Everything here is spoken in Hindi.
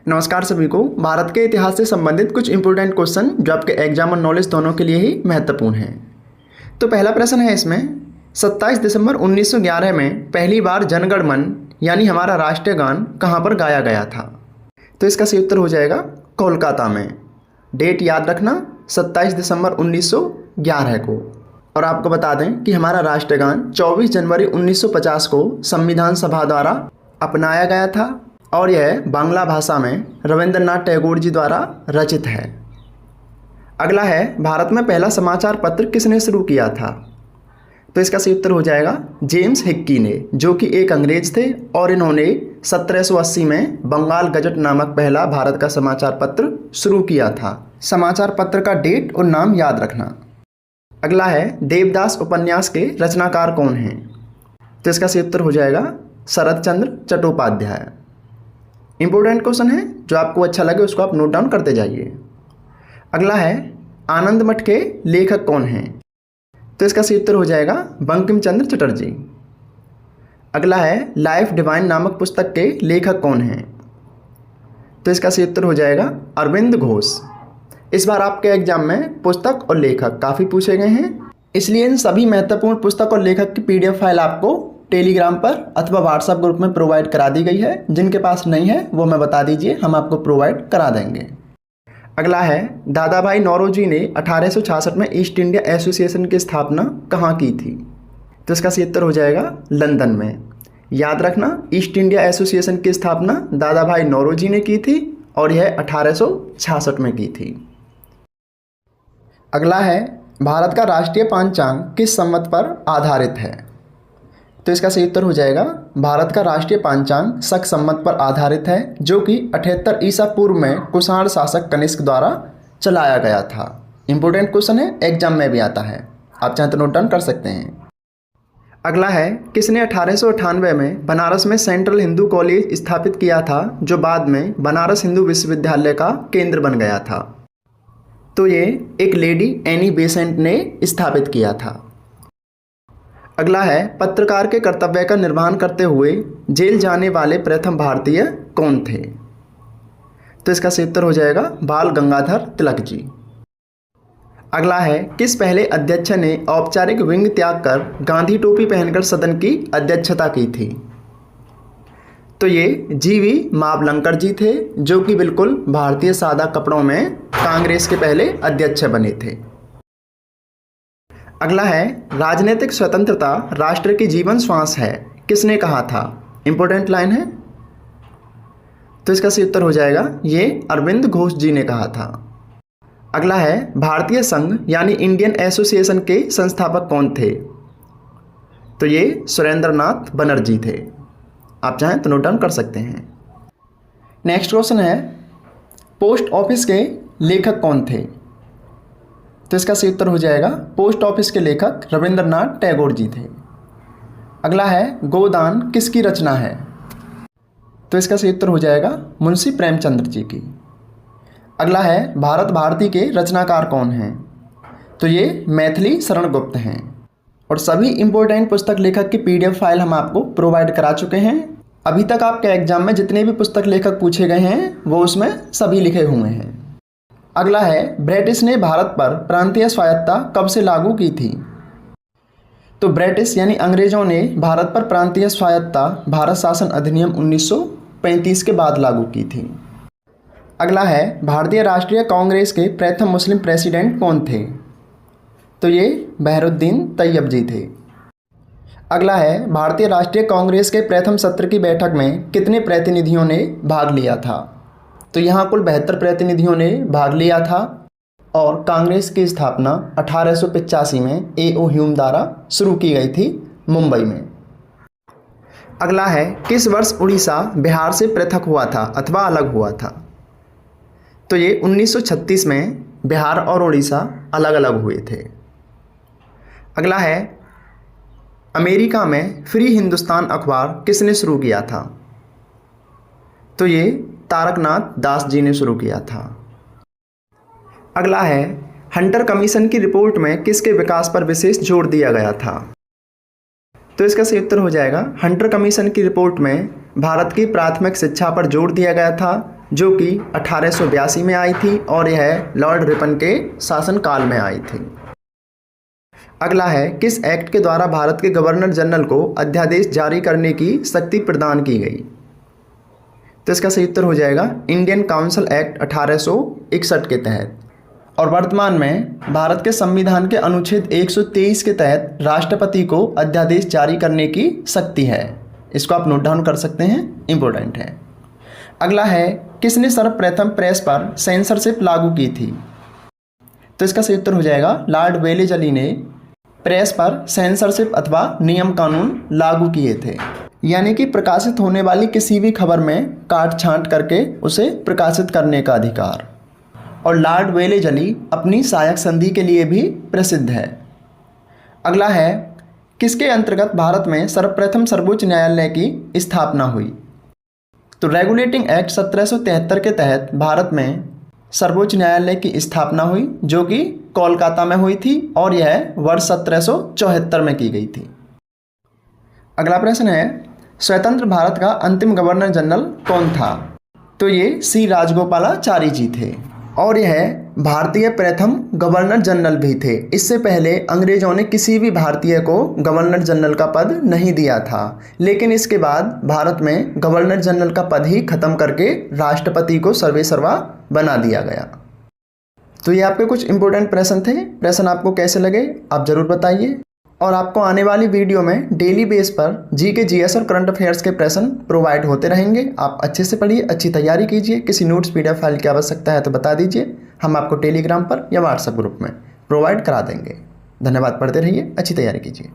नमस्कार सभी को। भारत के इतिहास से संबंधित कुछ इंपॉर्टेंट क्वेश्चन जो आपके एग्जाम और नॉलेज दोनों के लिए ही महत्वपूर्ण हैं। तो पहला प्रश्न है इसमें, 27 दिसंबर 1911 में पहली बार जनगण मन यानी हमारा राष्ट्रीय गान कहाँ पर गाया गया था? तो इसका सही उत्तर हो जाएगा कोलकाता में। डेट याद रखना 27 दिसंबर 1911 को। और आपको बता दें कि हमारा राष्ट्रीय गान 24 जनवरी 1950 को संविधान सभा द्वारा अपनाया गया था और यह बांग्ला भाषा में रविंद्रनाथ टैगोर जी द्वारा रचित है। अगला है, भारत में पहला समाचार पत्र किसने शुरू किया था? तो इसका सही उत्तर हो जाएगा जेम्स हिक्की ने, जो कि एक अंग्रेज थे और इन्होंने 1780 में बंगाल गजट नामक पहला भारत का समाचार पत्र शुरू किया था। समाचार पत्र का डेट और नाम याद रखना। अगला है, देवदास उपन्यास के रचनाकार कौन हैं? तो इसका सही उत्तर हो जाएगा शरद चंद्र चट्टोपाध्याय। इंपॉर्टेंट क्वेश्चन है, जो आपको अच्छा लगे उसको आप नोट डाउन करते जाइए। अगला है, आनंद मठ के लेखक कौन हैं? तो इसका सही उत्तर हो जाएगा बंकिम चंद्र चटर्जी। अगला है, लाइफ डिवाइन नामक पुस्तक के लेखक कौन हैं? तो इसका सही उत्तर हो जाएगा अरविंद घोष। इस बार आपके एग्जाम में पुस्तक और लेखक काफ़ी पूछे गए हैं, इसलिए इन सभी महत्वपूर्ण पुस्तक और लेखक की PDF फाइल आपको टेलीग्राम पर अथवा व्हाट्सएप ग्रुप में प्रोवाइड करा दी गई है। जिनके पास नहीं है वो मैं बता दीजिए, हम आपको प्रोवाइड करा देंगे। अगला है, दादा भाई नौरोजी ने 1866 में ईस्ट इंडिया एसोसिएशन की स्थापना कहाँ की थी? तो इसका सही उत्तर हो जाएगा लंदन में। याद रखना, ईस्ट इंडिया एसोसिएशन की स्थापना दादा भाई नौरोजी ने की थी और यह 1866 में की थी। अगला है, भारत का राष्ट्रीय पंचांग किस संवत पर आधारित है? तो इसका सही उत्तर हो जाएगा भारत का राष्ट्रीय पंचांग शक संवत पर आधारित है, जो कि 78 ईसा पूर्व में कुषाण शासक कनिष्क द्वारा चलाया गया था। इंपॉर्टेंट क्वेश्चन है, एग्जाम में भी आता है, आप चाहें तो नोट डाउन कर सकते हैं। अगला है, किसने 1898 में बनारस में सेंट्रल हिंदू कॉलेज स्थापित किया था, जो बाद में बनारस हिंदू विश्वविद्यालय का केंद्र बन गया था? तो ये एक लेडी एनी बेसेंट ने स्थापित किया था। अगला है, पत्रकार के कर्तव्य का निर्वहन करते हुए जेल जाने वाले प्रथम भारतीय कौन थे? तो इसका सही उत्तर हो जाएगा बाल गंगाधर तिलक जी। अगला है, किस पहले अध्यक्ष ने औपचारिक विंग त्याग कर गांधी टोपी पहनकर सदन की अध्यक्षता की थी? तो ये GV मावलंकर जी थे, जो कि बिल्कुल भारतीय सादा कपड़ों में कांग्रेस के पहले अध्यक्ष बने थे। अगला है, राजनीतिक स्वतंत्रता राष्ट्र की जीवन श्वास है, किसने कहा था? इंपॉर्टेंट लाइन है, तो इसका सही उत्तर हो जाएगा ये अरविंद घोष जी ने कहा था। अगला है, भारतीय संघ यानी इंडियन एसोसिएशन के संस्थापक कौन थे? तो ये सुरेंद्रनाथ बनर्जी थे। आप चाहें तो नोट डाउन कर सकते हैं। नेक्स्ट क्वेश्चन है, पोस्ट ऑफिस के लेखक कौन थे? तो इसका सही उत्तर हो जाएगा पोस्ट ऑफिस के लेखक रविंद्रनाथ टैगोर जी थे। अगला है, गोदान किसकी रचना है? तो इसका सही उत्तर हो जाएगा मुंशी प्रेमचंद्र जी की। अगला है, भारत भारती के रचनाकार कौन हैं? तो ये मैथिली शरण गुप्त हैं। और सभी इंपॉर्टेंट पुस्तक लेखक की PDF फाइल हम आपको प्रोवाइड करा चुके हैं। अभी तक आपके एग्जाम में जितने भी पुस्तक लेखक पूछे गए हैं वो उसमें सभी लिखे हुए हैं। अगला है, ब्रिटिश ने भारत पर प्रांतीय स्वायत्तता कब से लागू की थी? तो ब्रिटिश यानी अंग्रेजों ने भारत पर प्रांतीय स्वायत्तता भारत शासन अधिनियम 1935 के बाद लागू की थी। अगला है, भारतीय राष्ट्रीय कांग्रेस के प्रथम मुस्लिम प्रेसिडेंट कौन थे? तो ये बहरुद्दीन तैयब जी थे। अगला है, भारतीय राष्ट्रीय कांग्रेस के प्रथम सत्र की बैठक में कितने प्रतिनिधियों ने भाग लिया था? तो यहाँ कुल 72 प्रतिनिधियों ने भाग लिया था और कांग्रेस की स्थापना 1885 में A.O. ह्यूम द्वारा शुरू की गई थी मुंबई में। अगला है, किस वर्ष उड़ीसा बिहार से पृथक हुआ था अथवा अलग हुआ था? तो ये 1936 में बिहार और उड़ीसा अलग अलग हुए थे। अगला है, अमेरिका में फ्री हिंदुस्तान अखबार किसने शुरू किया था? तो ये तारकनाथ दास जी ने शुरू किया था। अगला है, हंटर कमीशन की रिपोर्ट में किसके विकास पर विशेष जोर दिया गया था? तो इसका सही उत्तर हो जाएगा हंटर कमीशन की रिपोर्ट में भारत की प्राथमिक शिक्षा पर जोर दिया गया था, जो कि 1882 में आई थी और यह लॉर्ड रिपन के शासनकाल में आई थी। अगला है, किस एक्ट के द्वारा भारत के गवर्नर जनरल को अध्यादेश जारी करने की शक्ति प्रदान की गई? तो इसका सही उत्तर हो जाएगा इंडियन काउंसिल एक्ट 1861 के तहत। और वर्तमान में भारत के संविधान के अनुच्छेद 123 के तहत राष्ट्रपति को अध्यादेश जारी करने की शक्ति है। इसको आप नोट डाउन कर सकते हैं, इंपॉर्टेंट है। अगला है, किसने सर्वप्रथम प्रेस पर सेंसरशिप लागू की थी? तो इसका सही उत्तर हो जाएगा लॉर्ड वेलेजली ने प्रेस पर सेंसरशिप अथवा नियम कानून लागू किए थे, यानी कि प्रकाशित होने वाली किसी भी खबर में काट छांट करके उसे प्रकाशित करने का अधिकार। और लॉर्ड वेलेजली अपनी सहायक संधि के लिए भी प्रसिद्ध है। अगला है, किसके अंतर्गत भारत में सर्वप्रथम सर्वोच्च न्यायालय की स्थापना हुई? तो रेगुलेटिंग एक्ट 1773 के तहत भारत में सर्वोच्च न्यायालय की स्थापना हुई, जो कि कोलकाता में हुई थी और यह वर्ष 1774 में की गई थी। अगला प्रश्न है, स्वतंत्र भारत का अंतिम गवर्नर जनरल कौन था? तो ये सी राजगोपालाचारी जी थे और यह भारतीय प्रथम गवर्नर जनरल भी थे। इससे पहले अंग्रेजों ने किसी भी भारतीय को गवर्नर जनरल का पद नहीं दिया था, लेकिन इसके बाद भारत में गवर्नर जनरल का पद ही खत्म करके राष्ट्रपति को सर्वेसर्वा बना दिया गया। तो ये आपके कुछ इंपॉर्टेंट प्रश्न थे। प्रश्न आपको कैसे लगे आप ज़रूर बताइए। और आपको आने वाली वीडियो में डेली बेस पर जीके, जीएस और करंट अफेयर्स के प्रश्न प्रोवाइड होते रहेंगे। आप अच्छे से पढ़िए, अच्छी तैयारी कीजिए। किसी नोट्स पीडीएफ फाइल की आवश्यकता है तो बता दीजिए, हम आपको टेलीग्राम पर या व्हाट्सएप ग्रुप में प्रोवाइड करा देंगे। धन्यवाद, पढ़ते रहिए, अच्छी तैयारी कीजिए।